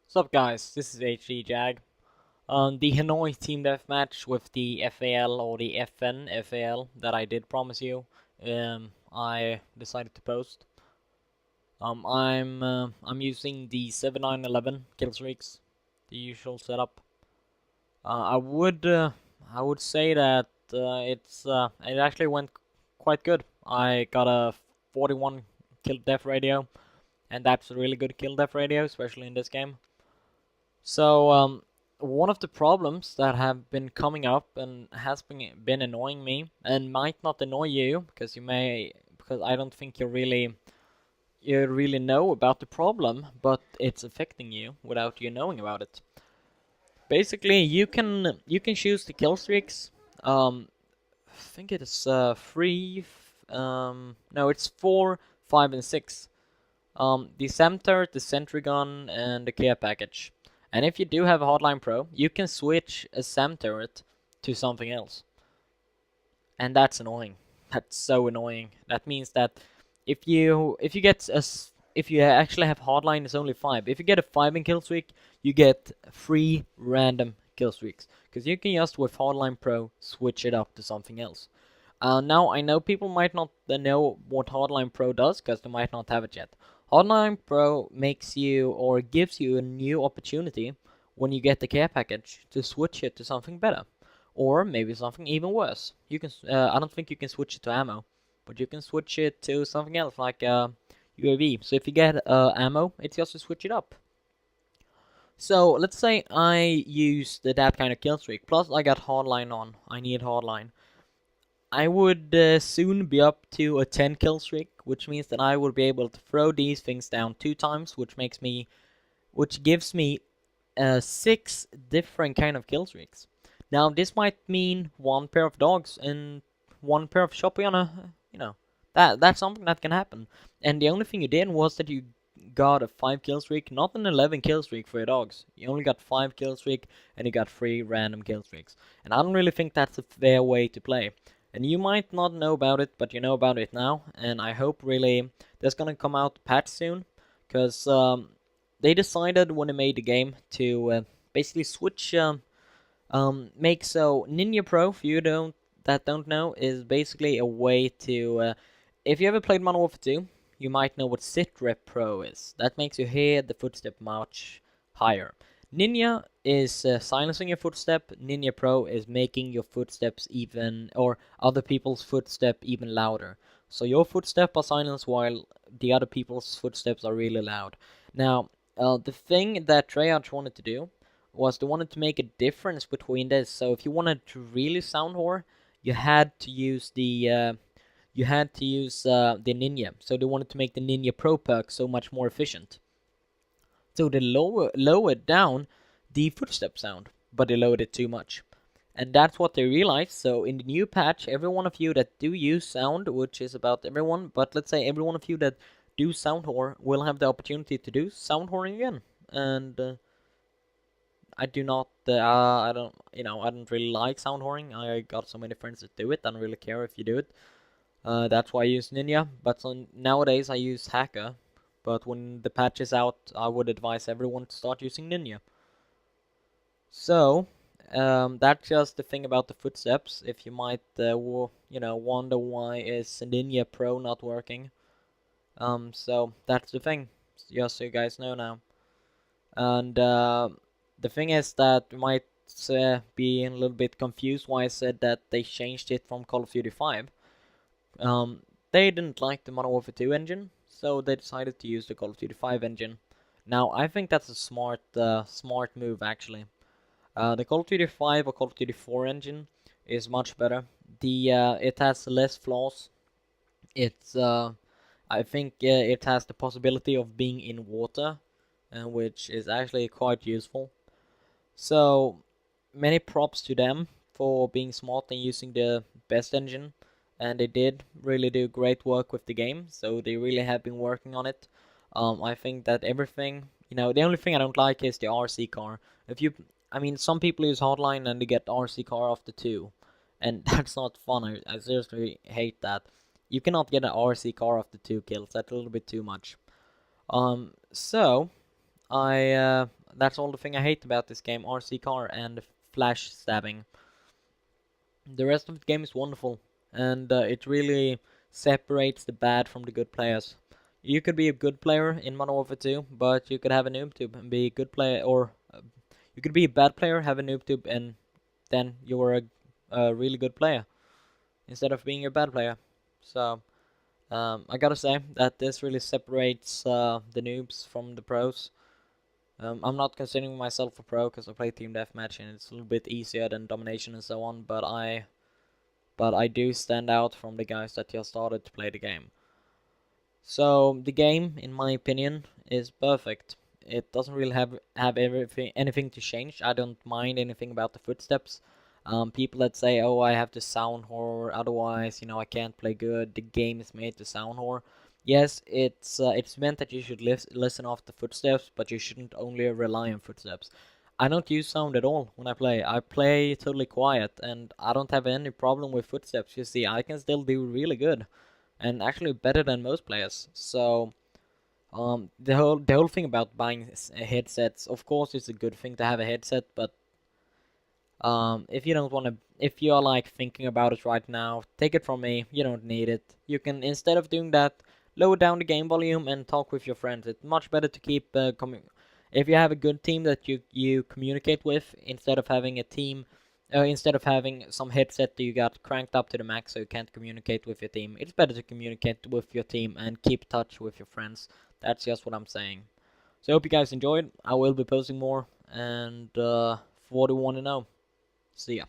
What's up, guys? This is HD Jag. The Hanoi Team Deathmatch with the FAL or the FN FAL that I did promise you. I decided to post. I'm using the 7911 kill streaks, the usual setup. I would say that it actually went quite good. I got a 41 kill death ratio, and that's a really good kill death ratio, especially in this game. So, one of the problems that have been coming up and has been annoying me, and might not annoy you, because I don't think you really know about the problem, but it's affecting you without you knowing about it. Basically, you can choose the kill streaks. I think it is three. No, it's 4, 5, and 6. The Center, the Sentry Gun, and the care package. And if you do have a Hotline Pro, you can switch a SAM turret to something else. And that's annoying. That's so annoying. That means that if you actually have Hotline, it's only 5. If you get a 5 in kill streak, you get 3 random kill streaks. Because you can just with Hotline Pro switch it up to something else. Now I know people might not know what Hotline Pro does because they might not have it yet. Hotline Pro makes you or gives you a new opportunity when you get the care package to switch it to something better, or maybe something even worse. You can I don't think you can switch it to ammo, but you can switch it to something else like UAV. So if you get ammo, it's just to switch it up. So let's say I used that kind of kill streak. Plus I got hardline on. I need hardline. I would soon be up to a 10 kill streak, which means that I would be able to throw these things down 2 times, which gives me 6 different kind of kill streaks. Now this might mean 1 pair of dogs and 1 pair of shoppy on a, that's something that can happen. And the only thing you did was that you got a 5 kill streak, not an 11 kill streak for your dogs. You only got 5 kill streak and you got 3 random kill streaks. And I don't really think that's a fair way to play. And you might not know about it, but you know about it now. And I hope really there's gonna come out a patch soon, because they decided when they made the game to basically switch, make so Ninja Pro, for you that don't know, is basically a way to, if you ever played Modern Warfare 2, you might know what Sitrep Pro is. That makes you hear the footstep much higher. Ninja is silencing your footstep. Ninja Pro is making your footsteps even, or other people's footstep even louder. So your footsteps are silenced while the other people's footsteps are really loud. Now, the thing that Treyarch wanted to do was they wanted to make a difference between this. So if you wanted to really sound whore, you had to use the Ninja. So they wanted to make the Ninja Pro perk so much more efficient. So they lowered down the footstep sound, but they lowered it too much. And that's what they realized. So in the new patch, every one of you that do use sound, which is about everyone, but let's say every one of you that do sound whore will have the opportunity to do sound whoring again. And I do not, I don't really like sound whoring. I got so many friends that do it. I don't really care if you do it. That's why I use Ninja. But nowadays I use Hacker. But when the patch is out, I would advise everyone to start using Ninja. So, that's just the thing about the footsteps. If you might, wonder why is Ninja Pro not working. So that's the thing. Just so you guys know now. And the thing is that you might be a little bit confused why I said that they changed it from Call of Duty 5. They didn't like the Modern Warfare 2 engine, so they decided to use the Call of Duty 5 engine. Now, I think that's a smart move, actually. The Call of Duty 5 or Call of Duty 4 engine is much better. It has less flaws. I think it has the possibility of being in water, which is actually quite useful. So, many props to them for being smart and using the best engine. And they did really do great work with the game, so they really have been working on it. I think that everything, the only thing I don't like is the RC car. Some people use Hotline and they get RC car after 2, and that's not fun. I seriously hate that. You cannot get an RC car after 2 kills. That's a little bit too much. So I That's all the thing I hate about this game: RC car and flash stabbing. The rest of the game is wonderful, and it really separates the bad from the good players. You could be a good player in Modern Warfare 2, but you could have a noob tube and be a good player, or you could be a bad player, have a noob tube, and then you're a really good player instead of being a bad player. So I gotta say that this really separates the noobs from the pros. I'm not considering myself a pro because I play team deathmatch and it's a little bit easier than domination and so on. But I do stand out from the guys that just started to play the game. So the game, in my opinion, is perfect. It doesn't really have anything to change. I don't mind anything about the footsteps. People that say, "Oh, I have to sound whore, otherwise, I can't play good." The game is made to sound whore. Yes, it's meant that you should listen off the footsteps, but you shouldn't only rely on footsteps. I don't use sound at all when I play. I play totally quiet, and I don't have any problem with footsteps. You see, I can still do really good, and actually better than most players. So, the whole thing about buying headsets, of course, it's a good thing to have a headset, but if you don't want to, if you're like thinking about it right now, take it from me, you don't need it. You can, instead of doing that, lower down the game volume and talk with your friends. It's much better to keep if you have a good team that you communicate with, instead of having a team, instead of having some headset that you got cranked up to the max so you can't communicate with your team. It's better to communicate with your team and keep touch with your friends. That's just what I'm saying. So I hope you guys enjoyed. I will be posting more, and for what you want to know. See ya.